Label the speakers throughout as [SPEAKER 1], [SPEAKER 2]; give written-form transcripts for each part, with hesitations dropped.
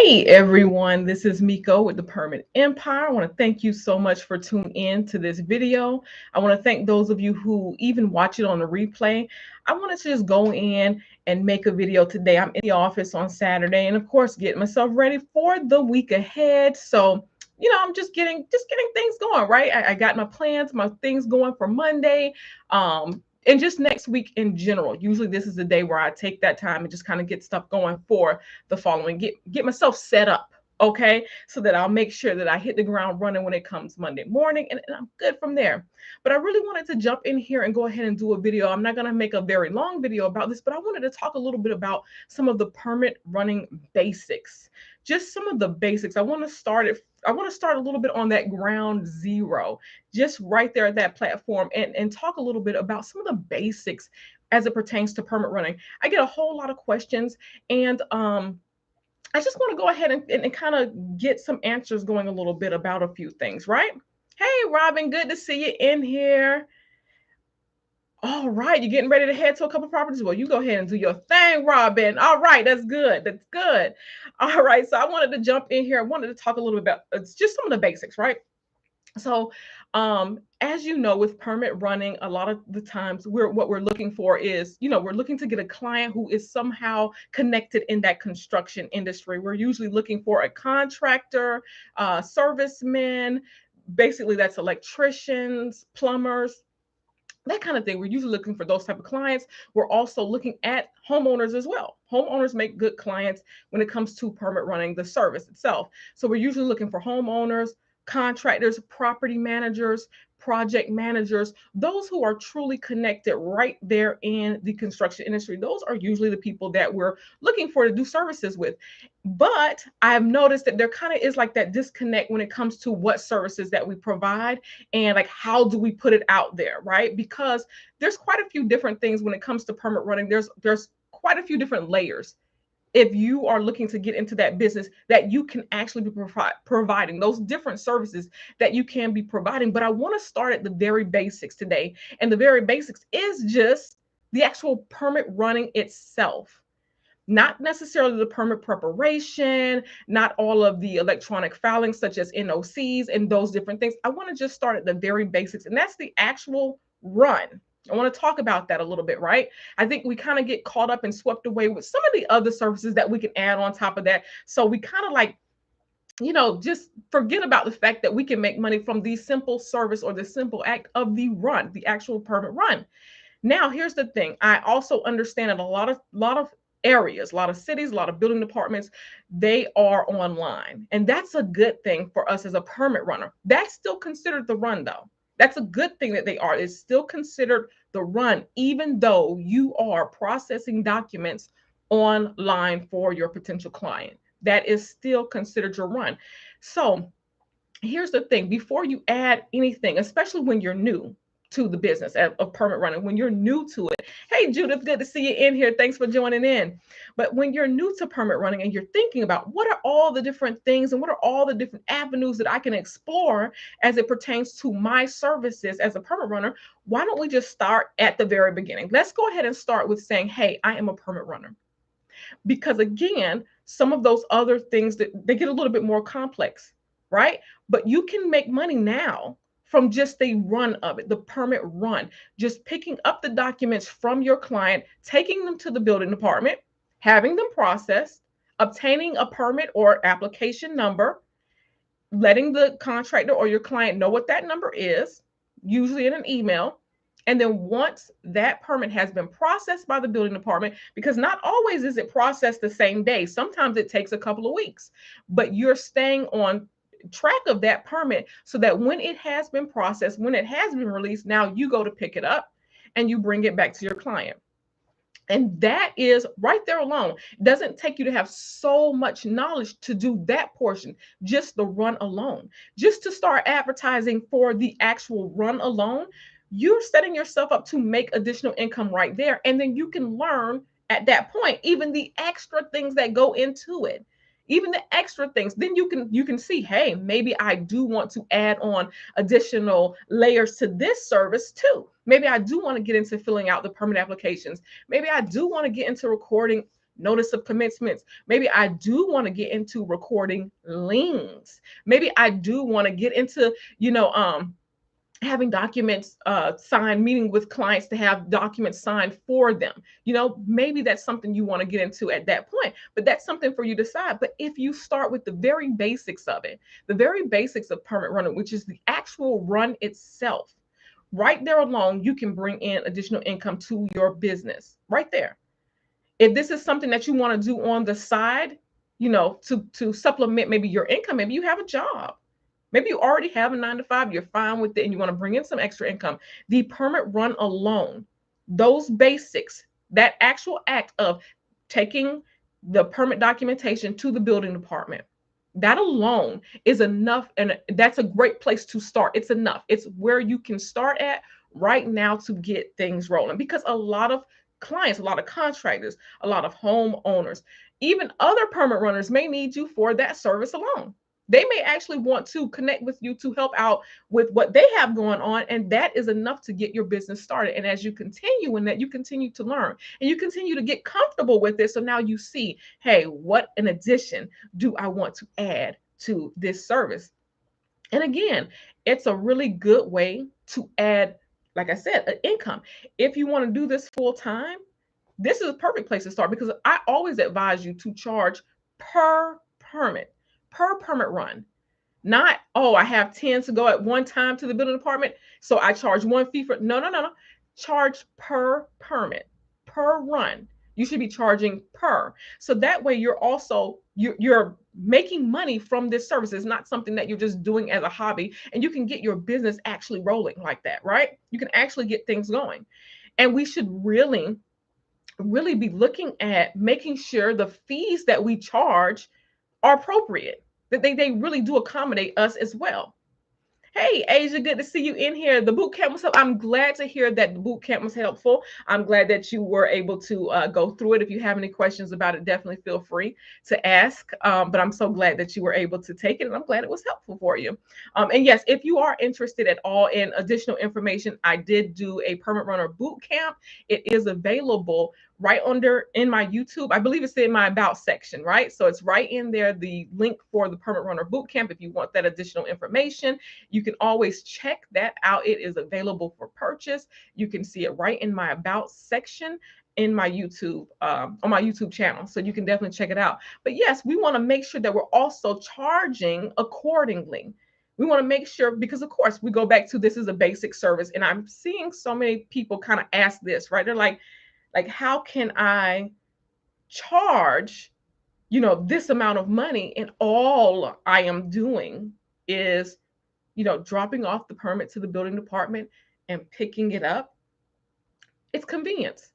[SPEAKER 1] Hey everyone, this is Miko with the Permit Empire. I want to thank you so much for tuning in to this video. I want to thank those of you who even watch it on the replay. I wanted to just go in and make a video today. I'm in the office on Saturday and of course get myself ready for the week ahead. So, I'm just getting things going, right? I got my plans, my things going for Monday. And just next week in general. Usually this is the day where I take that time and just kind of get stuff going for the following, get myself set up, okay, so that I'll make sure that I hit the ground running when it comes Monday morning, and I'm good from there. But I really wanted to jump in here and go ahead and do a video. I'm not going to make a very long video about this, but I wanted to talk a little bit about some of the permit running basics, just some of the basics. I want to start a little bit on that ground zero, just right there at that platform, and talk a little bit about some of the basics as it pertains to permit running. I get a whole lot of questions, and I just want to go ahead and kind of get some answers going a little bit about a few things, right? Hey, Robin, good to see you in here. All right, you're getting ready to head to a couple properties. Well, you go ahead and do your thing, Robin. All right, that's good. That's good. All right, so I wanted to jump in here. I wanted to talk a little bit about it's just some of the basics, right? So, as you know, with permit running, a lot of the times what we're looking for is, we're looking to get a client who is somehow connected in that construction industry. We're usually looking for a contractor, servicemen, basically that's electricians, plumbers, that kind of thing. We're usually looking for those type of clients. We're also looking at homeowners as well. Homeowners make good clients when it comes to permit running the service itself. So we're usually looking for homeowners, contractors, property managers, project managers, those who are truly connected right there in the construction industry. Those are usually the people that we're looking for to do services with. But I've noticed that there kind of is like that disconnect when it comes to what services that we provide and like how do we put it out there, right? Because there's quite a few different things when it comes to permit running. There's quite a few different layers if you are looking to get into that business that you can actually be providing those different services that you can be providing. But I want to start at the very basics today. And the very basics is just the actual permit running itself. Not necessarily the permit preparation, not all of the electronic filings such as NOCs and those different things. I want to just start at the very basics, and that's the actual run. I want to talk about that a little bit, right? I think we kind of get caught up and swept away with some of the other services that we can add on top of that. So we kind of like, just forget about the fact that we can make money from the simple service or the simple act of the run, the actual permit run. Now, here's the thing. I also understand that a lot of areas, a lot of cities, a lot of building departments, they are online. And that's a good thing for us as a permit runner. That's still considered the run, though. That's a good thing that they are. It's still considered the run, even though you are processing documents online for your potential client. That is still considered your run. So here's the thing. Before you add anything, especially when you're new to the business of permit running, when you're new to it. Hey, Judith, good to see you in here. Thanks for joining in. But when you're new to permit running and you're thinking about what are all the different things and what are all the different avenues that I can explore as it pertains to my services as a permit runner, why don't we just start at the very beginning? Let's go ahead and start with saying, hey, I am a permit runner. Because again, some of those other things that they get a little bit more complex, right? But you can make money now from just the run of it, the permit run, just picking up the documents from your client, taking them to the building department, having them processed, obtaining a permit or application number, letting the contractor or your client know what that number is, usually in an email. And then once that permit has been processed by the building department, because not always is it processed the same day, sometimes it takes a couple of weeks, but you're staying on track of that permit so that when it has been processed, when it has been released, now you go to pick it up and you bring it back to your client. And that is right there alone. It doesn't take you to have so much knowledge to do that portion, just the run alone. Just to start advertising for the actual run alone, you're setting yourself up to make additional income right there. And then you can learn at that point, even the extra things that go into it. Even the extra things, then you can see, hey, maybe I do want to add on additional layers to this service too. Maybe I do want to get into filling out the permit applications. Maybe I do want to get into recording notice of commencements. Maybe I do want to get into recording liens. Maybe I do want to get into, having documents signed, meeting with clients to have documents signed for them. Maybe that's something you want to get into at that point, but that's something for you to decide. But if you start with the very basics of it, the very basics of permit running, which is the actual run itself, right there alone, you can bring in additional income to your business right there. If this is something that you want to do on the side, to supplement maybe your income, maybe you have a job. Maybe you already have a 9 to 5, you're fine with it, and you want to bring in some extra income. The permit run alone, those basics, that actual act of taking the permit documentation to the building department, that alone is enough. And that's a great place to start. It's enough. It's where you can start at right now to get things rolling, because a lot of clients, a lot of contractors, a lot of homeowners, even other permit runners may need you for that service alone. They may actually want to connect with you to help out with what they have going on. And that is enough to get your business started. And as you continue in that, you continue to learn and you continue to get comfortable with it. So now you see, hey, what in addition do I want to add to this service? And again, it's a really good way to add, like I said, an income. If you want to do this full time, this is a perfect place to start, because I always advise you to charge per permit, per permit run. Not, oh, I have 10 to go at one time to the building department, so I charge one fee for, no, no, no, no. Charge per permit, per run. You should be charging per. So that way you're making money from this service. It's not something that you're just doing as a hobby, and you can get your business actually rolling like that, right? You can actually get things going. And we should really be looking at making sure the fees that we charge are appropriate, that they really do accommodate us as well. Hey, Asia, good to see you in here. The boot camp was helpful. I'm glad to hear that the boot camp was helpful. I'm glad that you were able to go through it. If you have any questions about it, definitely feel free to ask. But I'm so glad that you were able to take it, and I'm glad it was helpful for you. And yes, if you are interested at all in additional information, I did do a permit runner boot camp. It is available right under in my YouTube. I believe it's in my about section, right? So it's right in there, the link for the permit runner boot camp. If you want that additional information, you can always check that out. It is available for purchase. You can see it right in my about section in my YouTube, on my YouTube channel. So you can definitely check it out. But yes, we want to make sure that we're also charging accordingly. We want to make sure, because of course we go back to, this is a basic service. And I'm seeing so many people kind of ask this, right? They're like, how can I charge, this amount of money, and all I am doing is, dropping off the permit to the building department and picking it up? It's convenience.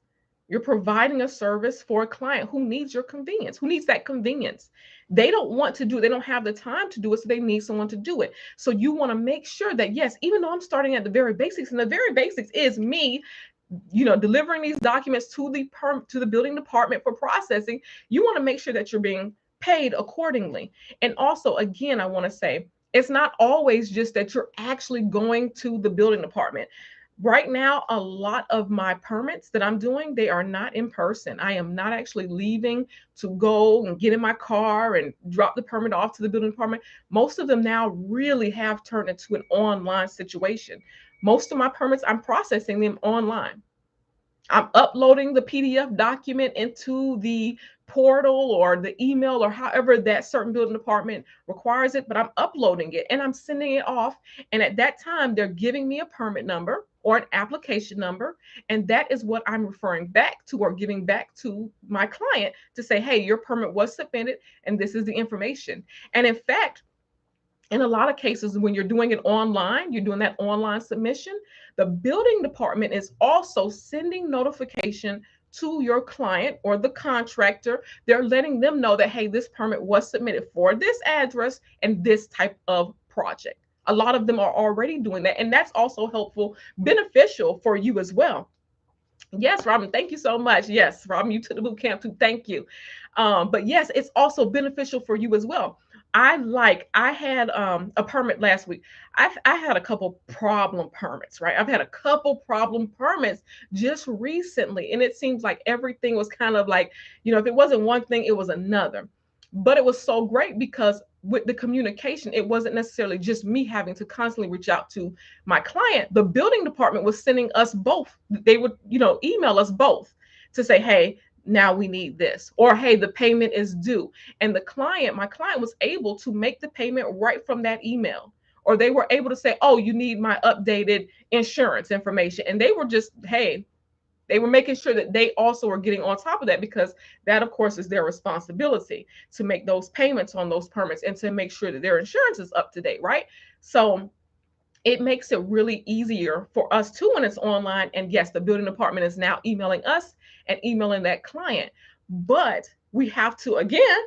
[SPEAKER 1] You're providing a service for a client who needs your convenience, who needs that convenience. They don't want to do it. They don't have the time to do it, so they need someone to do it. So you want to make sure that, yes, even though I'm starting at the very basics, and the very basics is me, delivering these documents to the building department for processing, you want to make sure that you're being paid accordingly. And also, again, I want to say, it's not always just that you're actually going to the building department. Right now, a lot of my permits that I'm doing, they are not in person. I am not actually leaving to go and get in my car and drop the permit off to the building department. Most of them now really have turned into an online situation. Most of my permits, I'm processing them online. I'm uploading the PDF document into the portal or the email or however that certain building department requires it, but I'm uploading it and I'm sending it off. And at that time, they're giving me a permit number or an application number. And that is what I'm referring back to, or giving back to my client to say, hey, your permit was submitted and this is the information. And in fact, in a lot of cases, when you're doing it online, you're doing that online submission, the building department is also sending notification to your client or the contractor. They're letting them know that, hey, this permit was submitted for this address and this type of project. A lot of them are already doing that. And that's also helpful, beneficial for you as well. Yes, Robin, thank you so much. Yes, Robin, you took the boot camp too. Thank you. But yes, it's also beneficial for you as well. I had a permit last week. I had a couple problem permits, right? I've had a couple problem permits just recently, and it seems like everything was kind of like, if it wasn't one thing, it was another. But it was so great because with the communication, it wasn't necessarily just me having to constantly reach out to my client. The building department was sending us both. They would, email us both to say, hey, now we need this, or hey, the payment is due. And my client was able to make the payment right from that email. Or they were able to say, oh, you need my updated insurance information. And they were just, hey, they were making sure that they also were getting on top of that, because that, of course, is their responsibility to make those payments on those permits and to make sure that their insurance is up to date, right? So it makes it really easier for us too when it's online. And yes, the building department is now emailing us and emailing that client. But we have to, again,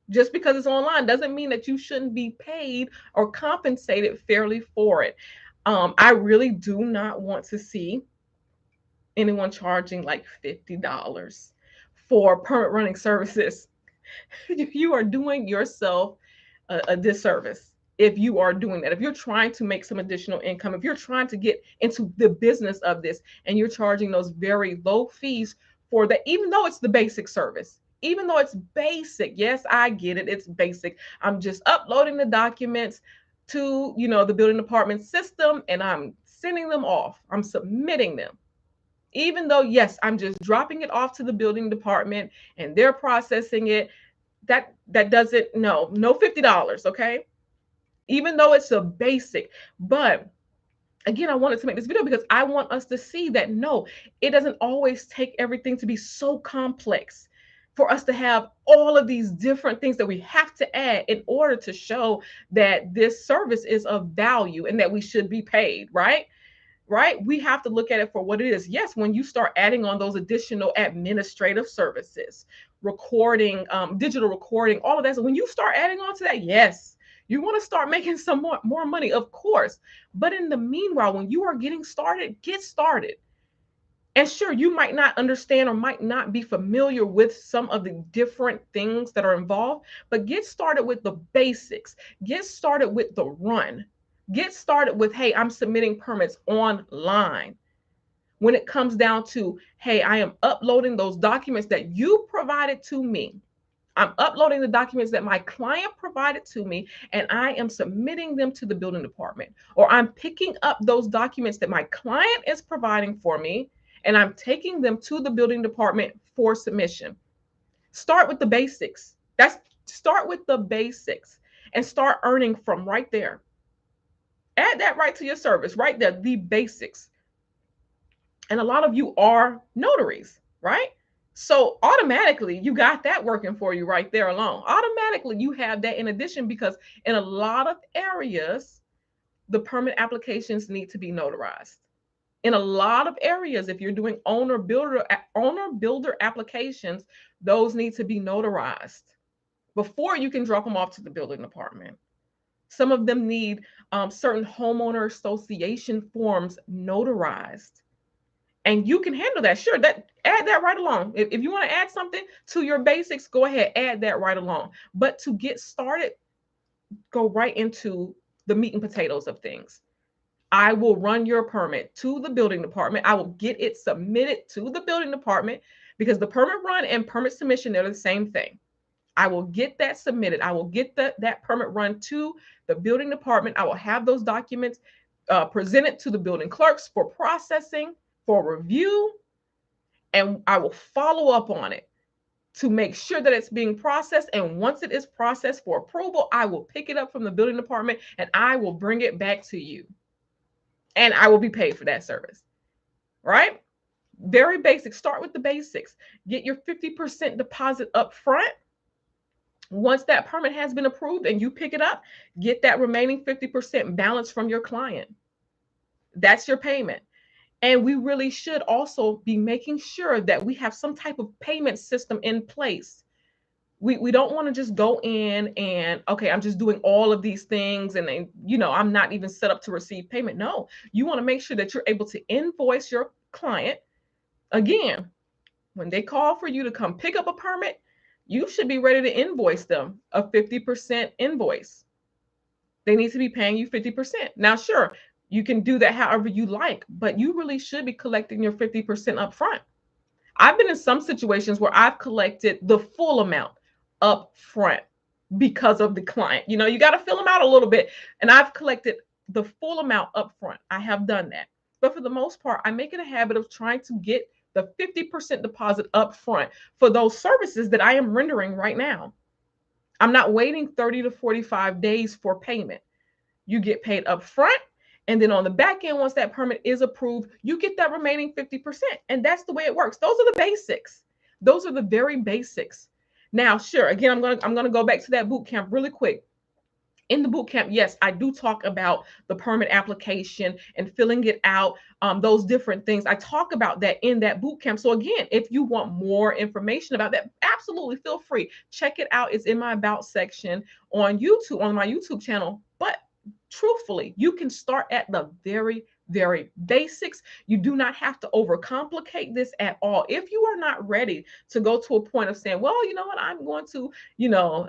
[SPEAKER 1] just because it's online doesn't mean that you shouldn't be paid or compensated fairly for it. I really do not want to see anyone charging like $50 for permit running services. You are doing yourself a disservice if you are doing that. If you're trying to make some additional income, if you're trying to get into the business of this and you're charging those very low fees for that, even though it's the basic service, even though it's basic, yes, I get it, it's basic. I'm just uploading the documents to, the building department system, and I'm sending them off. I'm submitting them. Even though, yes, I'm just dropping it off to the building department and they're processing it, that doesn't, no $50, okay? Even though it's a basic. But again, I wanted to make this video because I want us to see that no, it doesn't always take everything to be so complex for us to have all of these different things that we have to add in order to show that this service is of value and that we should be paid, right? Right? We have to look at it for what it is. Yes, when you start adding on those additional administrative services, recording, digital recording, all of that. So when you start adding on to that, yes, you want to start making some more money, of course. But in the meanwhile, when you are getting started, get started. And sure, you might not understand or might not be familiar with some of the different things that are involved, but get started with the basics. Get started with the run. Get started with, hey, I'm submitting permits online. When it comes down to, hey, I am uploading those documents that you provided to me. I'm uploading the documents that my client provided to me, and I am submitting them to the building department. Or I'm picking up those documents that my client is providing for me, and I'm taking them to the building department for submission. Start with the basics. Start with the basics and start earning from right there. Add that right to your service, right there, the basics. And a lot of you are notaries, right? So automatically you got that working for you right there alone. Automatically you have that in addition, because in a lot of areas, the permit applications need to be notarized. In a lot of areas, if you're doing owner builder applications, those need to be notarized before you can drop them off to the building department. Some of them need certain homeowner association forms notarized. And you can handle that. Sure, add that right along. If you want to add something to your basics, go ahead, add that right along. But to get started, go right into the meat and potatoes of things. I will run your permit to the building department. I will get it submitted to the building department, because the permit run and permit submission, they're the same thing. I will get that submitted. I will get that permit run to the building department. I will have those documents presented to the building clerks for processing, for review, and I will follow up on it to make sure that it's being processed. And once it is processed for approval, I will pick it up from the building department and I will bring it back to you. And I will be paid for that service, right? Very basic. Start with the basics. Get your 50% deposit up front. Once that permit has been approved and you pick it up, get that remaining 50% balance from your client. That's your payment. And we really should also be making sure that we have some type of payment system in place. We don't want to just go in and, okay, I'm just doing all of these things and then, I'm not even set up to receive payment. No, you want to make sure that you're able to invoice your client. Again, when they call for you to come pick up a permit, you should be ready to invoice them a 50% invoice. They need to be paying you 50%. Now, sure, you can do that however you like, but you really should be collecting your 50% up front. I've been in some situations where I've collected the full amount up front because of the client. You know, you got to fill them out a little bit. And I've collected the full amount up front. I have done that. But for the most part, I make it a habit of trying to get the 50% deposit up front for those services that I am rendering right now. I'm not waiting 30 to 45 days for payment. You get paid up front. And then on the back end, once that permit is approved, you get that remaining 50%. And that's the way it works. Those are the basics. Those are the very basics. Now, sure, again, I'm gonna go back to that boot camp really quick. In the boot camp, yes, I do talk about the permit application and filling it out, those different things. I talk about that in that boot camp. So again, if you want more information about that, absolutely feel free. Check it out. It's in my about section on YouTube, on my YouTube channel. But truthfully, you can start at the very, very basics. You do not have to overcomplicate this at all. If you are not ready to go to a point of saying, well, you know what, I'm going to,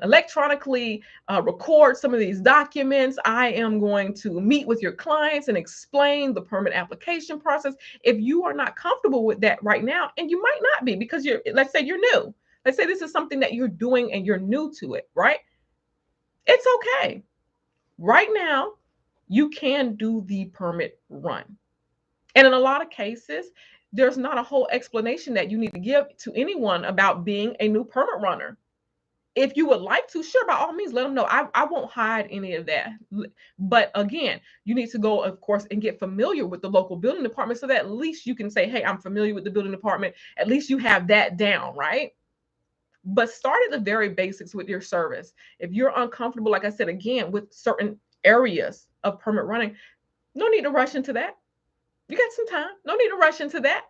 [SPEAKER 1] electronically record some of these documents. I am going to meet with your clients and explain the permit application process. If you are not comfortable with that right now, and you might not be because let's say you're new. Let's say this is something that you're doing and you're new to it, right? It's okay. Right now, you can do the permit run. And in a lot of cases, there's not a whole explanation that you need to give to anyone about being a new permit runner. If you would like to, sure, by all means, let them know. I won't hide any of that. But again, you need to go, of course, and get familiar with the local building department so that at least you can say, hey, I'm familiar with the building department. At least you have that down, right? But start at the very basics with your service. If you're uncomfortable, like I said, again, with certain areas of permit running, no need to rush into that. You got some time. No need to rush into that.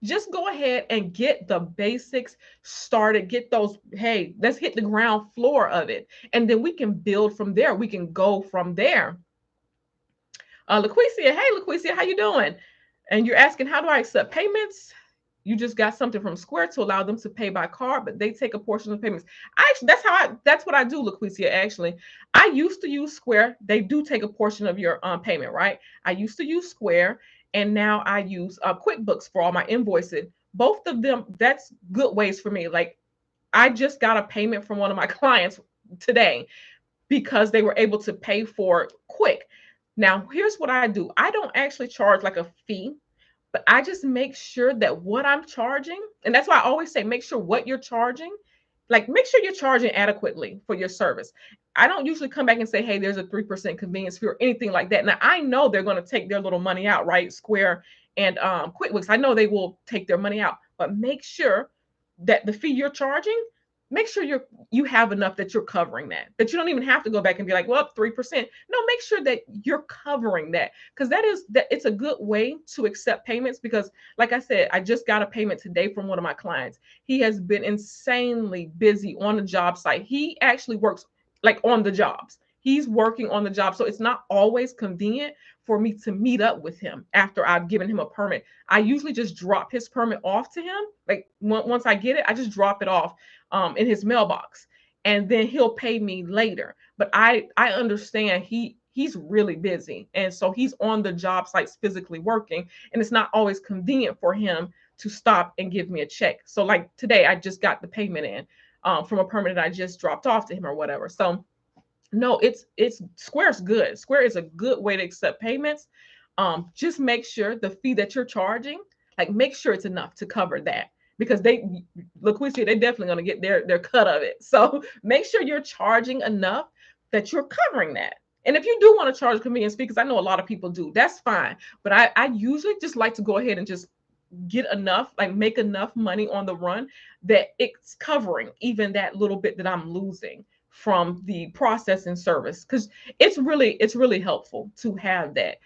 [SPEAKER 1] Just go ahead and get the basics started. Get those, hey, let's hit the ground floor of it. And then we can build from there. We can go from there. LaQuisia, hey, LaQuisia, how you doing? And you're asking, how do I accept payments? You just got something from Square to allow them to pay by card, but they take a portion of the payments. Actually, that's what I do, LaQuisia. Actually, I used to use Square. They do take a portion of your payment, right? I used to use Square, and now I use QuickBooks for all my invoicing. Both of them, that's good ways for me. Like, I just got a payment from one of my clients today because they were able to pay for it quick. Now, here's what I do. I don't actually charge like a fee, but I just make sure that what I'm charging, and that's why I always say, make sure what you're charging, like make sure you're charging adequately for your service. I don't usually come back and say, hey, there's a 3% convenience fee or anything like that. Now, I know they're going to take their little money out, right? Square and QuickBooks, I know they will take their money out, but make sure that the fee you're charging, make sure you have enough that you're covering that you don't even have to go back and be like, well, 3%. No, make sure that you're covering that, because that it's a good way to accept payments. Because like I said, I just got a payment today from one of my clients. He has been insanely busy on the job site. He actually works like on the jobs. He's working on the job. So it's not always convenient for me to meet up with him after I've given him a permit. I usually just drop his permit off to him. Like once I get it, I just drop it off in his mailbox, and then he'll pay me later. But I understand he's really busy, and so he's on the job sites physically working, and it's not always convenient for him to stop and give me a check. So like today, I just got the payment in from a permit that I just dropped off to him or whatever. So no, it's Square's good. Square is a good way to accept payments. Just make sure the fee that you're charging, like make sure it's enough to cover that, because LaQuisia, they're definitely going to get their cut of it. So make sure you're charging enough that you're covering that. And if you do want to charge convenience fee, because I know a lot of people do, that's fine. But I usually just like to go ahead and just get enough, like make enough money on the run that it's covering even that little bit that I'm losing from the processing service, because it's really helpful to have that,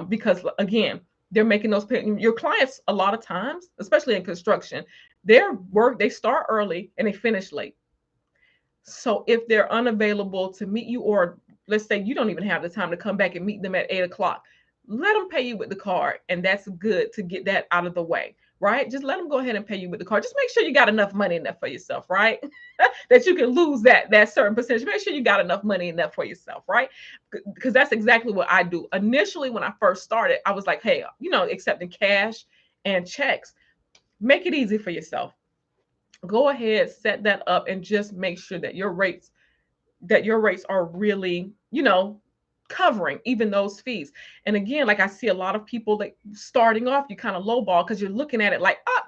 [SPEAKER 1] because again, they're making those payments. Your clients, a lot of times, especially in construction, they start early and they finish late. So if they're unavailable to meet you, or let's say you don't even have the time to come back and meet them at 8 o'clock, let them pay you with the card, and that's good to get that out of the way. right? Just let them go ahead and pay you with the card. Just make sure you got enough money in there for yourself, right? That you can lose that certain percentage. Make sure you got enough money in there for yourself, right? Because that's exactly what I do. Initially, when I first started, I was like, hey, accepting cash and checks. Make it easy for yourself. Go ahead, set that up, and just make sure that your rates are really, covering even those fees. And again, like I see a lot of people like starting off, you kind of lowball because you're looking at it like, oh,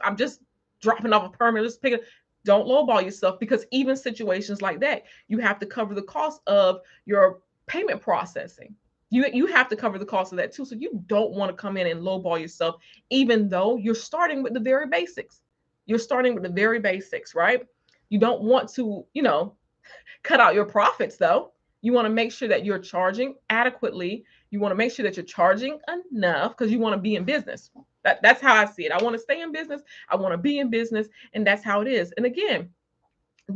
[SPEAKER 1] I'm just dropping off a permit. Let's pick it. Don't lowball yourself, because even situations like that, you have to cover the cost of your payment processing. You have to cover the cost of that too. So you don't want to come in and lowball yourself, even though you're starting with the very basics. You're starting with the very basics, right? You don't want to, cut out your profits though. You want to make sure that you're charging adequately. You want to make sure that you're charging enough, because you want to be in business. That's how I see it. I want to stay in business. I want to be in business. And that's how it is. And again,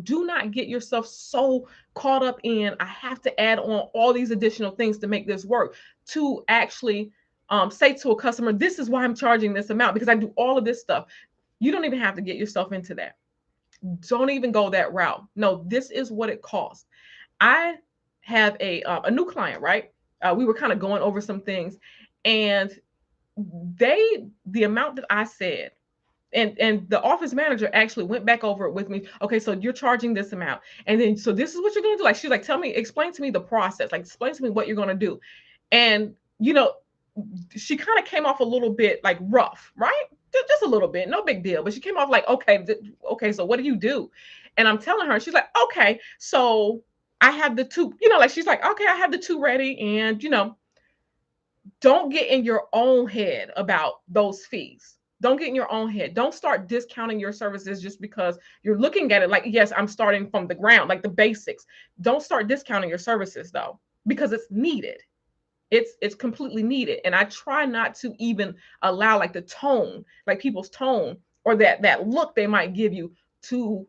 [SPEAKER 1] do not get yourself so caught up in, I have to add on all these additional things to make this work, to actually say to a customer, this is why I'm charging this amount, because I do all of this stuff. You don't even have to get yourself into that. Don't even go that route. No, this is what it costs. I have a new client, right? We were kind of going over some things, and the amount that I said, and the office manager actually went back over it with me. Okay, so you're charging this amount, and then so this is what you're going to do. Like, she's like, explain to me the process. Like, explain to me what you're going to do. And she kind of came off a little bit like rough, right? Just a little bit, no big deal. But she came off like, okay, so what do you do? And I'm telling her, she's like, okay, so I have the two, like, she's like, okay, I have the two ready. And, don't get in your own head about those fees. Don't get in your own head. Don't start discounting your services just because you're looking at it like, yes, I'm starting from the ground, like the basics. Don't start discounting your services though, because it's needed. It's completely needed. And I try not to even allow like the tone, like people's tone, or that look they might give you to,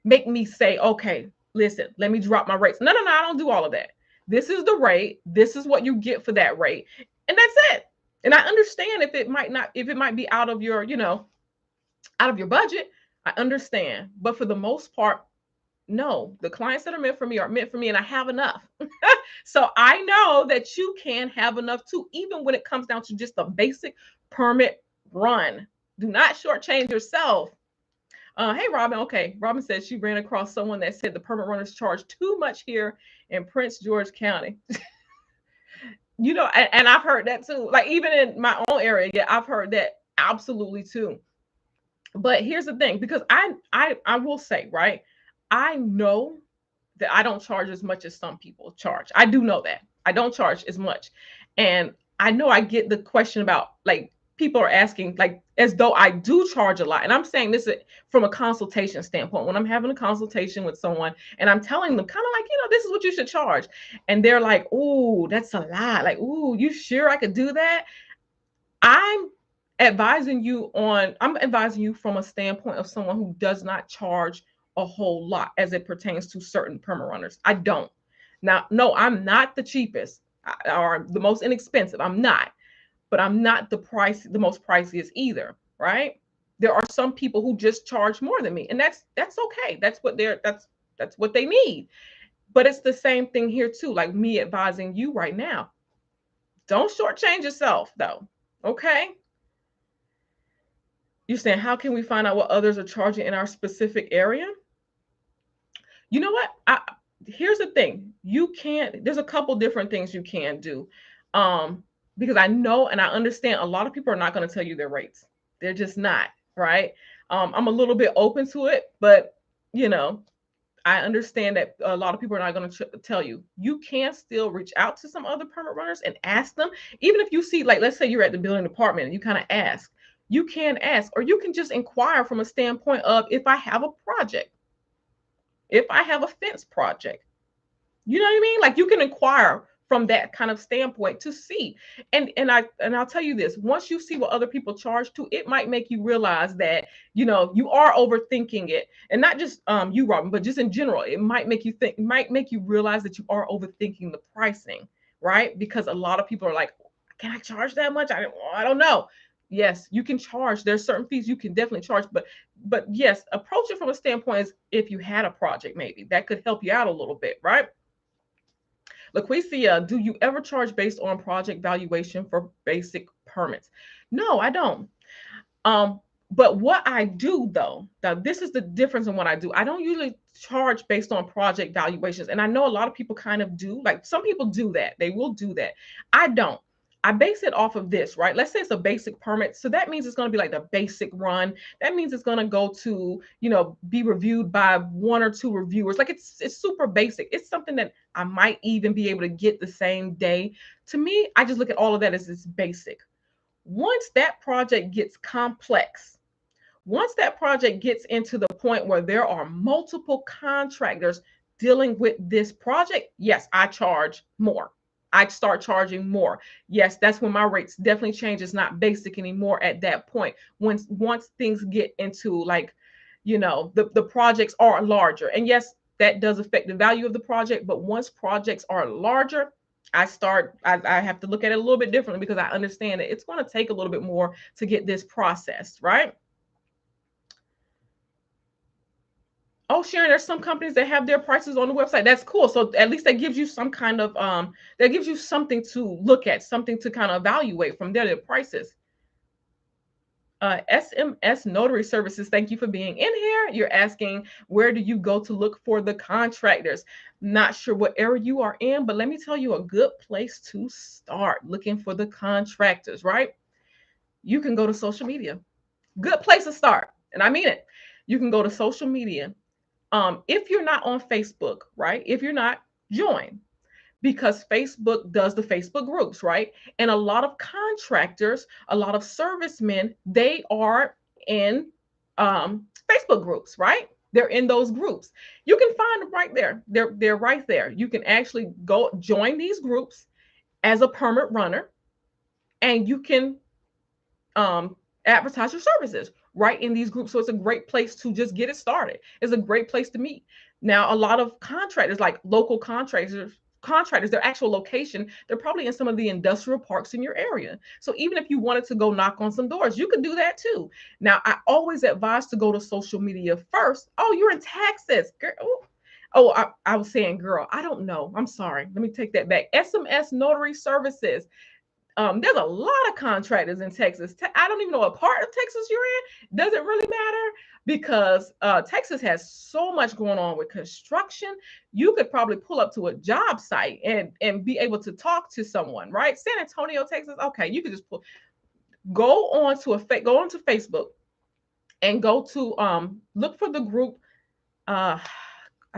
[SPEAKER 1] make me say, okay, listen, let me drop my rates. No, I don't do all of that. This is the rate. This is what you get for that rate. And that's it. And I understand if it might be out of your, out of your budget. I understand. But for the most part, no, the clients that are meant for me are meant for me, and I have enough. So I know that you can have enough too, even when it comes down to just a basic permit run. Do not shortchange yourself. Hey, Robin. Okay, Robin said she ran across someone that said the permit runners charge too much here in Prince George County. And I've heard that too. Like, even in my own area, yeah, I've heard that absolutely too. But here's the thing, because I will say, right, I know that I don't charge as much as some people charge. I do know that. I don't charge as much. And I know I get the question about, like, people are asking, like, as though I do charge a lot. And I'm saying this from a consultation standpoint. When I'm having a consultation with someone and I'm telling them kind of like, this is what you should charge. And they're like, oh, that's a lot. Like, oh, you sure I could do that? I'm advising you from a standpoint of someone who does not charge a whole lot as it pertains to certain perma runners. I don't. Now, no, I'm not the cheapest or the most inexpensive. I'm not, but I'm not the most priciest either, right? There are some people who just charge more than me, and that's okay. That's what they need. But it's the same thing here too. Like me advising you right now, don't shortchange yourself though. Okay. You're saying, how can we find out what others are charging in our specific area? You know what? Here's the thing. There's a couple different things you can do. Because I know and I understand a lot of people are not going to tell you their rates. They're just not, right? I'm a little bit open to it, but I understand that a lot of people are not going to tell you. You can still reach out to some other permit runners and ask them, even if you see, like, let's say you're at the building department and you kind of ask, you can ask, or you can just inquire from a standpoint of, if I have a project, if I have a fence project, you know what I mean? Like, you can inquire from that kind of standpoint to see. And I'll tell you this, once you see what other people charge too, it might make you realize that, you are overthinking it. And not just you, Robin, but just in general, it might make you realize that you are overthinking the pricing, right? Because a lot of people are like, can I charge that much? I don't know. Yes, you can charge. There's certain fees you can definitely charge, but yes, approach it from a standpoint is if you had a project, maybe that could help you out a little bit, right? LaQuisia, do you ever charge based on project valuation for basic permits? No, I don't. Um, but what I do though, now this is the difference in what I do. I don't usually charge based on project valuations. And I know a lot of people kind of do, like some people do that. They will do that. I don't. I base it off of this, right? Let's say it's a basic permit. So that means it's going to be like the basic run. That means it's going to go to, be reviewed by one or two reviewers. Like it's super basic. It's something that I might even be able to get the same day. To me, I just look at all of that as it's basic. Once that project gets complex, once that project gets into the point where there are multiple contractors dealing with this project, yes, I charge more. I start charging more. Yes, that's when my rates definitely change. It's not basic anymore at that point. Once things get into like, the projects are larger. And yes, that does affect the value of the project. But once projects are larger, I have to look at it a little bit differently because I understand that it's going to take a little bit more to get this processed, right? Oh, Sharon, there's some companies that have their prices on the website. That's cool. So at least that gives you some kind of that gives you something to look at, something to kind of evaluate from their prices. SMS Notary Services, thank you for being in here. You're asking, where do you go to look for the contractors? Not sure what area you are in, but let me tell you a good place to start looking for the contractors, right? You can go to social media. Good place to start. And I mean it. You can go to social media. If you're not on Facebook, right? If you're not, join, because Facebook does the Facebook groups, right? And a lot of contractors, a lot of servicemen, they are in Facebook groups, right? They're in those groups. You can find them right there. They're right there. You can actually go join these groups as a permit runner, and you can advertise your services right in these groups. So it's a great place to just get it started. It's a great place to meet. Now, a lot of contractors, like local contractors, their actual location, they're probably in some of the industrial parks in your area. So even if you wanted to go knock on some doors, you could do that too. Now, I always advise to go to social media first. Oh, you're in Texas. Girl. Oh, I was saying, girl, I don't know. I'm sorry. Let me take that back. SMS Notary Services. There's a lot of contractors in Texas. I don't even know what part of Texas you're in. Does it really matter? Because Texas has so much going on with construction. You could probably pull up to a job site and be able to talk to someone, right? San Antonio, Texas. Okay, you could just go onto Facebook and go to look for the group. I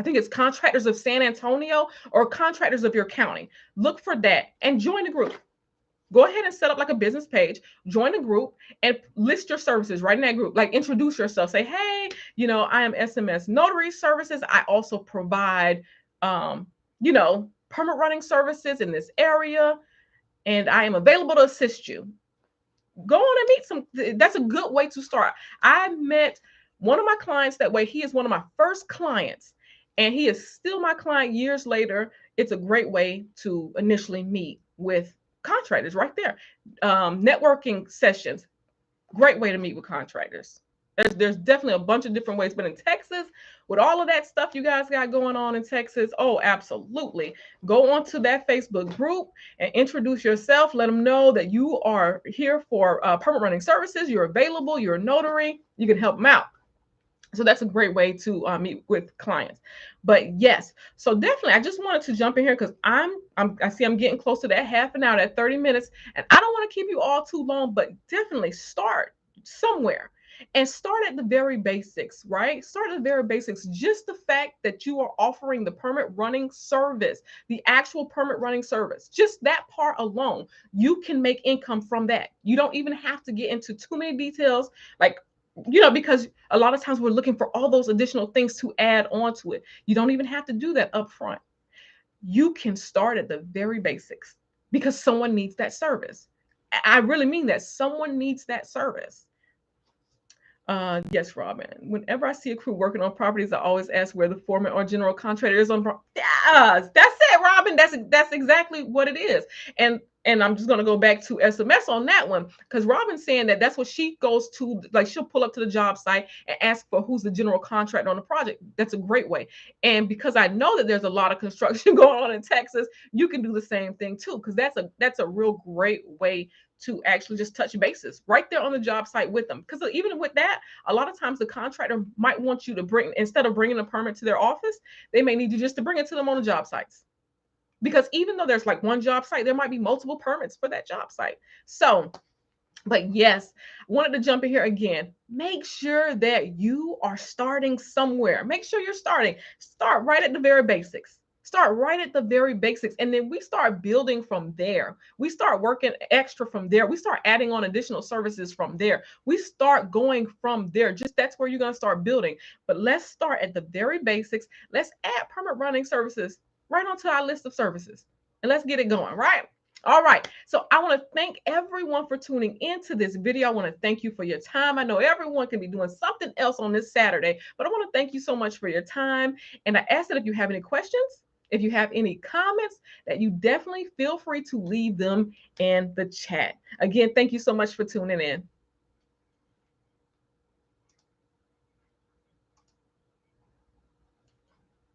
[SPEAKER 1] think it's Contractors of San Antonio or Contractors of your county. Look for that and join the group. Go ahead and set up like a business page, join a group, and list your services right in that group. Like introduce yourself. Say, hey, I am SMS Notary Services. I also provide, permit running services in this area, and I am available to assist you. Go on and meet some. That's a good way to start. I met one of my clients that way. He is one of my first clients, and he is still my client years later. It's a great way to initially meet with contractors right there. Networking sessions, great way to meet with contractors. There's definitely a bunch of different ways, but in Texas, with all of that stuff you guys got going on in Texas, oh, absolutely. Go onto that Facebook group and introduce yourself. Let them know that you are here for permit running services. You're available. You're a notary. You can help them out. So that's a great way to meet with clients. But yes, so definitely, I just wanted to jump in here because I see I'm getting close to that half an hour, that 30 minutes, and I don't want to keep you all too long, but definitely start somewhere and start at the very basics, right? Start at the very basics. Just the fact that you are offering the permit running service, the actual permit running service, just that part alone, you can make income from that. You don't even have to get into too many details, like, because a lot of times we're looking for all those additional things to add on to it. You don't even have to do that up front. You can start at the very basics because someone needs that service. I really mean that. Someone needs that service. Yes, Robin. Whenever I see a crew working on properties, I always ask where the foreman or general contractor is on. Yes, that's it, Robin. That's exactly what it is. And I'm just gonna go back to SMS on that one because Robin's saying that that's what she goes to. Like she'll pull up to the job site and ask for who's the general contractor on the project. That's a great way. And because I know that there's a lot of construction going on in Texas, you can do the same thing too. Because that's a real great way to actually just touch bases right there on the job site with them. Because even with that, a lot of times the contractor might want you to bring, instead of bringing a permit to their office, they may need you just to bring it to them on the job sites. Because even though there's like one job site, there might be multiple permits for that job site. So, but yes, wanted to jump in here again. Make sure that you are starting somewhere. Make sure you're starting. Start right at the very basics. Start right at the very basics. And then we start building from there. We start working extra from there. We start adding on additional services from there. We start going from there. Just that's where you're going to start building. But let's start at the very basics. Let's add permit running services right onto our list of services. And let's get it going, right? All right. So I want to thank everyone for tuning into this video. I want to thank you for your time. I know everyone can be doing something else on this Saturday, but I want to thank you so much for your time. And I ask that if you have any questions, if you have any comments, that you definitely feel free to leave them in the chat. Again, thank you so much for tuning in.